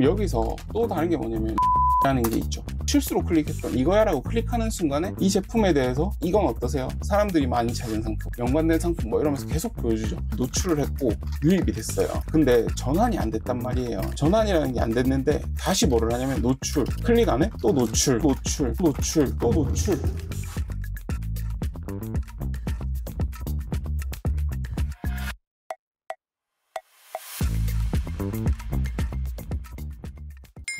여기서 또 다른 게 뭐냐면 라는 게 있죠. 실수로 클릭했던 이거야 라고 클릭하는 순간에 이 제품에 대해서 이건 어떠세요? 사람들이 많이 찾은 상품, 연관된 상품 뭐 이러면서 계속 보여주죠. 노출을 했고 유입이 됐어요. 근데 전환이 안 됐단 말이에요. 전환이라는 게 안 됐는데 다시 뭐를 하냐면 노출, 클릭 안 해? 또 노출, 노출, 노출, 또 노출.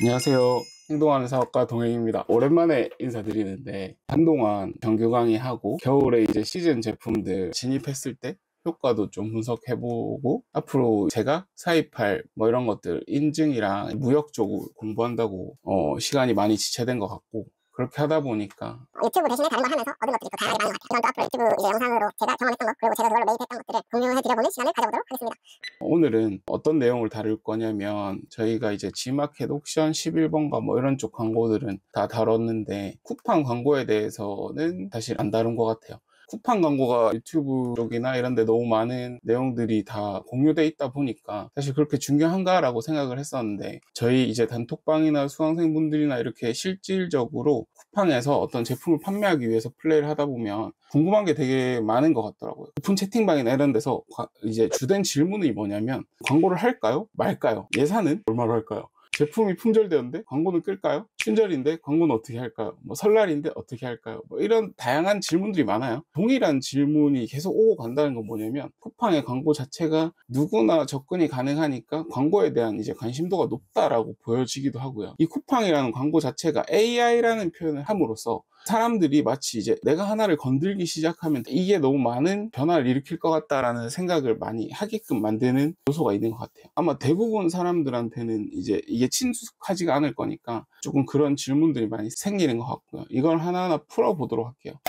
안녕하세요. 행동하는 사업가 동행입니다. 오랜만에 인사드리는데 한동안 정규 강의하고 겨울에 이제 시즌 제품들 진입했을 때 효과도 좀 분석해보고 앞으로 제가 사입할 뭐 이런 것들 인증이랑 무역 쪽을 공부한다고 시간이 많이 지체된 것 같고 그렇게 하다 보니까 유튜브 대신에 다른 걸 하면서 얻은 것들이 또 다양하게 많은 것 같아요. 이런 또 앞으로 유튜브 이제 영상으로 제가 경험했던 것 그리고 제가 그걸로 매입했던 것들을 공유해드려보는 시간을 가져보도록 하겠습니다. 오늘은 어떤 내용을 다룰 거냐면 저희가 이제 G마켓 옥션 11번가 뭐 이런 쪽 광고들은 다 다뤘는데 쿠팡 광고에 대해서는 사실 안 다룬 것 같아요. 쿠팡 광고가 유튜브 쪽이나 이런 데 너무 많은 내용들이 다 공유돼 있다 보니까 사실 그렇게 중요한가 라고 생각을 했었는데 저희 이제 단톡방이나 수강생분들이나 이렇게 실질적으로 쿠팡에서 어떤 제품을 판매하기 위해서 플레이를 하다 보면 궁금한 게 되게 많은 것 같더라고요. 오픈 채팅방이나 이런 데서 이제 주된 질문이 뭐냐면 광고를 할까요? 말까요? 예산은 얼마로 할까요? 제품이 품절되었는데 광고는 끌까요? 춘절인데 광고는 어떻게 할까요? 뭐 설날인데 어떻게 할까요? 뭐 이런 다양한 질문들이 많아요. 동일한 질문이 계속 오고 간다는 건 뭐냐면 쿠팡의 광고 자체가 누구나 접근이 가능하니까 광고에 대한 이제 관심도가 높다라고 보여지기도 하고요. 이 쿠팡이라는 광고 자체가 AI라는 표현을 함으로써 사람들이 마치 이제 내가 하나를 건들기 시작하면 이게 너무 많은 변화를 일으킬 것 같다라는 생각을 많이 하게끔 만드는 요소가 있는 것 같아요. 아마 대부분 사람들한테는 이제 이게 친숙하지가 않을 거니까 조금 그런 질문들이 많이 생기는 것 같고요. 이걸 하나하나 풀어보도록 할게요.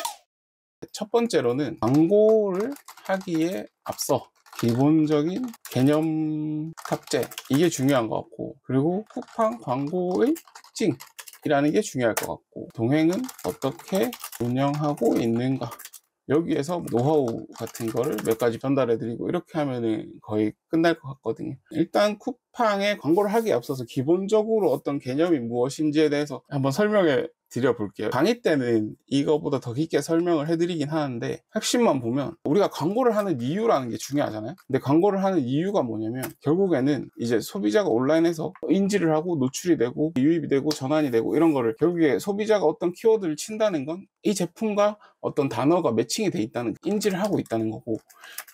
첫 번째로는 광고를 하기에 앞서 기본적인 개념 탑재, 이게 중요한 것 같고, 그리고 쿠팡 광고의 특징 이라는 게 중요할 것 같고, 동행은 어떻게 운영하고 있는가, 여기에서 노하우 같은 거를 몇 가지 전달해 드리고 이렇게 하면은 거의 끝날 것 같거든요. 일단 쿠팡에 광고를 하기에 앞서서 기본적으로 어떤 개념이 무엇인지에 대해서 한번 설명해 드려볼게요. 강의 때는 이거보다 더 깊게 설명을 해드리긴 하는데 핵심만 보면 우리가 광고를 하는 이유라는 게 중요하잖아요. 근데 광고를 하는 이유가 뭐냐면 결국에는 이제 소비자가 온라인에서 인지를 하고 노출이 되고 유입이 되고 전환이 되고 이런 거를 결국에 소비자가 어떤 키워드를 친다는 건 이 제품과 어떤 단어가 매칭이 돼 있다는, 인지를 하고 있다는 거고,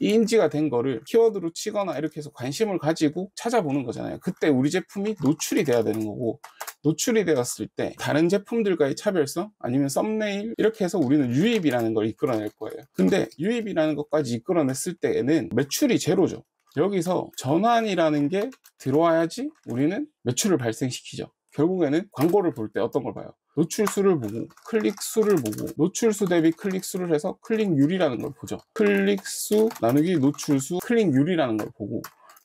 이 인지가 된 거를 키워드로 치거나 이렇게 해서 관심을 가지고 찾아보는 거잖아요. 그때 우리 제품이 노출이 돼야 되는 거고, 노출이 되었을 때 다른 제품들과의 차별성 아니면 썸네일 이렇게 해서 우리는 유입이라는 걸 이끌어낼 거예요. 근데 유입이라는 것까지 이끌어냈을 때에는 매출이 제로죠. 여기서 전환이라는 게 들어와야지 우리는 매출을 발생시키죠. 결국에는 광고를 볼 때 어떤 걸 봐요? 노출수를 보고 클릭수를 보고 노출수 대비 클릭수를 해서 클릭률이라는 걸 보죠. 클릭수 나누기 노출수 클릭률이라는 걸 보고,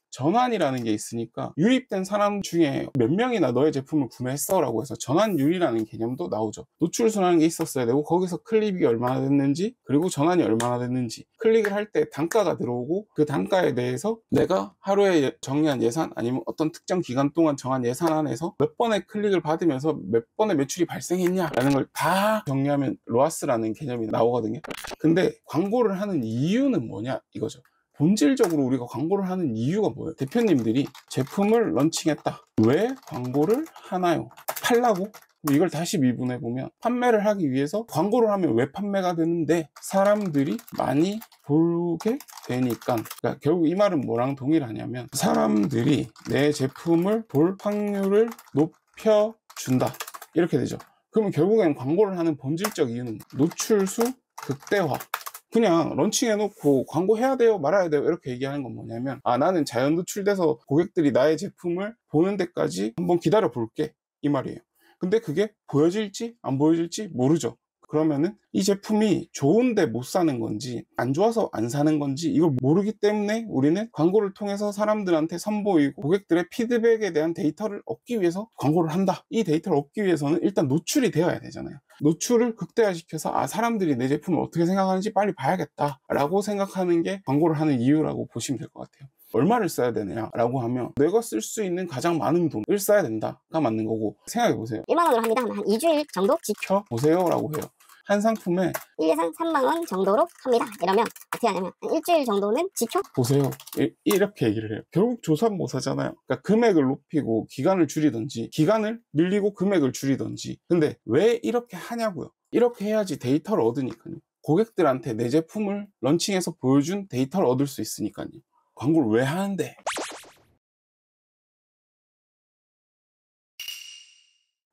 전환이라는 게 있으니까 유입된 사람 중에 몇 명이나 너의 제품을 구매했어 라고 해서 전환율이라는 개념도 나오죠. 노출수라는 게 있었어야 되고 거기서 클릭이 얼마나 됐는지 그리고 전환이 얼마나 됐는지, 클릭을 할 때 단가가 들어오고 그 단가에 대해서 내가 하루에 정리한 예산 아니면 어떤 특정 기간 동안 정한 예산 안에서 몇 번의 클릭을 받으면서 몇 번의 매출이 발생했냐라는 걸 다 정리하면 로아스라는 개념이 나오거든요. 근데 광고를 하는 이유는 뭐냐 이거죠. 본질적으로 우리가 광고를 하는 이유가 뭐예요? 대표님들이 제품을 런칭했다. 왜 광고를 하나요? 팔라고? 이걸 다시 미분해보면 판매를 하기 위해서 광고를 하면 왜 판매가 되는데 사람들이 많이 보게 되니까, 그러니까 결국 이 말은 뭐랑 동일하냐면 사람들이 내 제품을 볼 확률을 높여준다 이렇게 되죠. 그러면 결국엔 광고를 하는 본질적 이유는 노출수 극대화. 그냥 런칭해놓고 광고해야 돼요 말아야 돼요 이렇게 얘기하는 건 뭐냐면, 나는 자연 노출돼서 고객들이 나의 제품을 보는 데까지 한번 기다려 볼게 이 말이에요. 근데 그게 보여질지 안 보여질지 모르죠. 그러면은 이 제품이 좋은데 못 사는 건지 안 좋아서 안 사는 건지 이걸 모르기 때문에 우리는 광고를 통해서 사람들한테 선보이고 고객들의 피드백에 대한 데이터를 얻기 위해서 광고를 한다. 이 데이터를 얻기 위해서는 일단 노출이 되어야 되잖아요. 노출을 극대화시켜서 사람들이 내 제품을 어떻게 생각하는지 빨리 봐야겠다 라고 생각하는 게 광고를 하는 이유라고 보시면 될 것 같아요. 얼마를 써야 되느냐라고 하면 내가 쓸 수 있는 가장 많은 돈을 써야 된다가 맞는 거고, 생각해보세요. 1만 원으로 합니다 하면 한 2주일 정도 지켜보세요 라고 해요. 한 상품에 1 예상 3만 원 정도로 합니다. 이러면 어떻게 하냐면 한 일주일 정도는 보세요. 이렇게 얘기를 해요. 결국 조삼모사잖아요. 그러니까 금액을 높이고 기간을 줄이든지, 기간을 밀리고 금액을 줄이든지. 근데 왜 이렇게 하냐고요. 이렇게 해야지 데이터를 얻으니까요. 고객들한테 내 제품을 런칭해서 보여준 데이터를 얻을 수 있으니까요. 광고를 왜 하는데?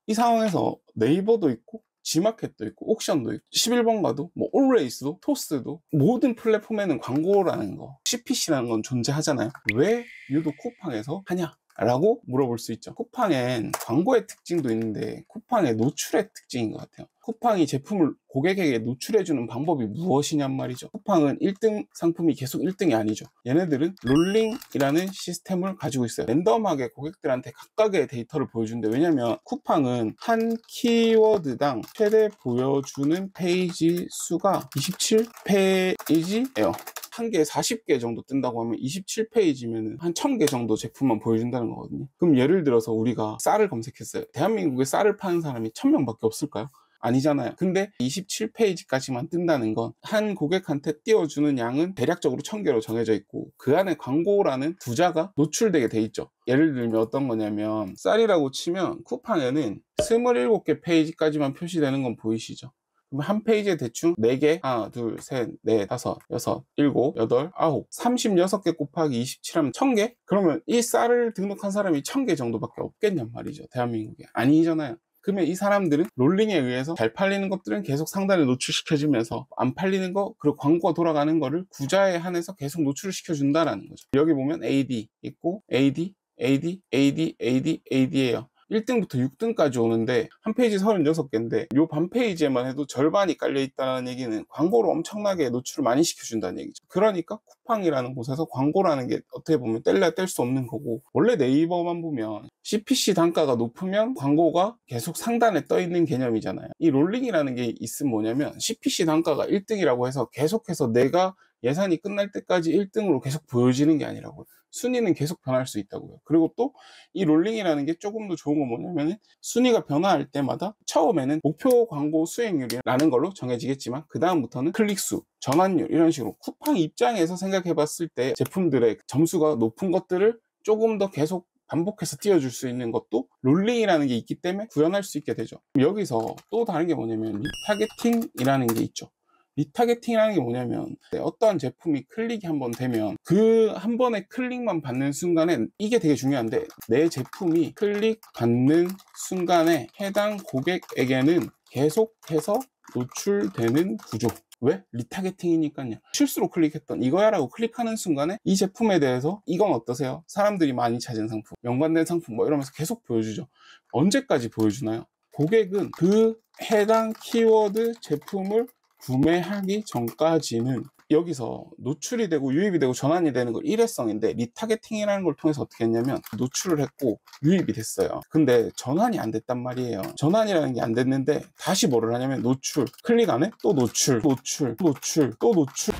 이 상황에서 네이버도 있고 G마켓도 있고 옥션도 있고 11번 가도 뭐 올레이스도 토스도 모든 플랫폼에는 광고라는 거, CPC라는 건 존재하잖아요. 왜 유독 쿠팡에서 하냐? 라고 물어볼 수 있죠. 쿠팡엔 광고의 특징도 있는데 쿠팡의 노출의 특징인 것 같아요. 쿠팡이 제품을 고객에게 노출해주는 방법이 무엇이냔 말이죠. 쿠팡은 1등 상품이 계속 1등이 아니죠. 얘네들은 롤링이라는 시스템을 가지고 있어요. 랜덤하게 고객들한테 각각의 데이터를 보여준대. 왜냐면 쿠팡은 한 키워드당 최대 보여주는 페이지 수가 27페이지예요. 한 개에 40개 정도 뜬다고 하면 27페이지면 한 1000개 정도 제품만 보여준다는 거거든요. 그럼 예를 들어서 우리가 쌀을 검색했어요. 대한민국에 쌀을 파는 사람이 1000명밖에 없을까요? 아니잖아요. 근데 27페이지까지만 뜬다는 건 한 고객한테 띄워주는 양은 대략적으로 1000개로 정해져 있고 그 안에 광고라는 부자가 노출되게 돼 있죠. 예를 들면 어떤 거냐면 쌀이라고 치면 쿠팡에는 27개 페이지까지만 표시되는 건 보이시죠? 그럼 한 페이지에 대충 4개, 하나, 둘, 셋, 넷, 다섯, 여섯, 일곱, 여덟, 아홉, 36개 곱하기 27 하면 1000개? 그러면 이 쌀을 등록한 사람이 1000개 정도밖에 없겠냔 말이죠. 대한민국에. 아니잖아요. 그러면 이 사람들은 롤링에 의해서 잘 팔리는 것들은 계속 상단에 노출시켜주면서 안 팔리는 거, 그리고 광고가 돌아가는 거를 구자에 한해서 계속 노출을 시켜준다라는 거죠. 여기 보면 AD 있고 AD, AD, AD, AD, AD예요. 1등부터 6등까지 오는데 한 페이지 36개인데 요 반 페이지에만 해도 절반이 깔려있다는 얘기는 광고로 엄청나게 노출을 많이 시켜준다는 얘기죠. 그러니까 쿠팡이라는 곳에서 광고라는 게 어떻게 보면 뗄래야 뗄 수 없는 거고, 원래 네이버만 보면 CPC 단가가 높으면 광고가 계속 상단에 떠 있는 개념이잖아요. 이 롤링이라는 게 있으면 뭐냐면 CPC 단가가 1등이라고 해서 계속해서 내가 예산이 끝날 때까지 1등으로 계속 보여지는 게 아니라고요. 순위는 계속 변할 수 있다고요. 그리고 또 이 롤링이라는 게 조금 더 좋은 건 뭐냐면 순위가 변화할 때마다 처음에는 목표 광고 수익률이라는 걸로 정해지겠지만 그 다음부터는 클릭수, 전환율 이런 식으로 쿠팡 입장에서 생각해 봤을 때 제품들의 점수가 높은 것들을 조금 더 계속 반복해서 띄워줄 수 있는 것도 롤링이라는 게 있기 때문에 구현할 수 있게 되죠. 여기서 또 다른 게 뭐냐면 리타겟팅이라는 게 있죠. 리타겟팅이라는 게 뭐냐면 어떠한 제품이 클릭이 한번 되면 그 한 번의 클릭만 받는 순간에 이게 되게 중요한데 내 제품이 클릭 받는 순간에 해당 고객에게는 계속해서 노출되는 구조. 왜? 리타겟팅이니까요. 실수로 클릭했던 이거야 라고 클릭하는 순간에 이 제품에 대해서 이건 어떠세요? 사람들이 많이 찾은 상품, 연관된 상품 뭐 이러면서 계속 보여주죠. 언제까지 보여주나요? 고객은 그 해당 키워드 제품을 구매하기 전까지는 여기서 노출이 되고 유입이 되고 전환이 되는 걸 일회성인데, 리타겟팅이라는 걸 통해서 어떻게 했냐면 노출을 했고 유입이 됐어요. 근데 전환이 안 됐단 말이에요. 전환이라는 게 안 됐는데 다시 뭐를 하냐면 노출, 클릭 안 해? 또 노출, 노출, 노출, 또 노출.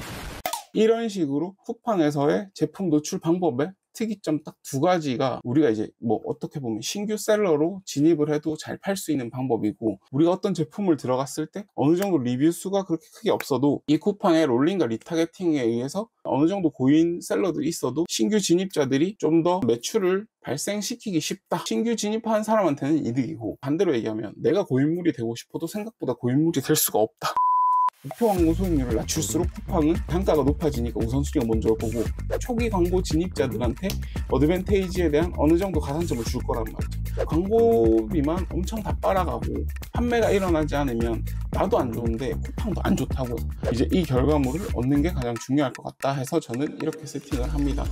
이런 식으로 쿠팡에서의 제품 노출 방법에 특이점 딱 2가지가 우리가 이제 뭐 어떻게 보면 신규 셀러로 진입을 해도 잘 팔 수 있는 방법이고, 우리가 어떤 제품을 들어갔을 때 어느 정도 리뷰 수가 그렇게 크게 없어도 이 쿠팡의 롤링과 리타겟팅에 의해서 어느 정도 고인 셀러들이 있어도 신규 진입자들이 좀 더 매출을 발생시키기 쉽다. 신규 진입한 사람한테는 이득이고, 반대로 얘기하면 내가 고인물이 되고 싶어도 생각보다 고인물이 될 수가 없다. 목표 광고 수익률을 낮출수록 쿠팡은 단가가 높아지니까 우선순위가 먼저 올 거고, 초기 광고 진입자들한테 어드밴테이지에 대한 어느 정도 가산점을 줄 거란 말이죠. 광고비만 엄청 다 빨아가고 판매가 일어나지 않으면 나도 안 좋은데 쿠팡도 안 좋다고요. 이제 이 결과물을 얻는 게 가장 중요할 것 같다 해서 저는 이렇게 세팅을 합니다.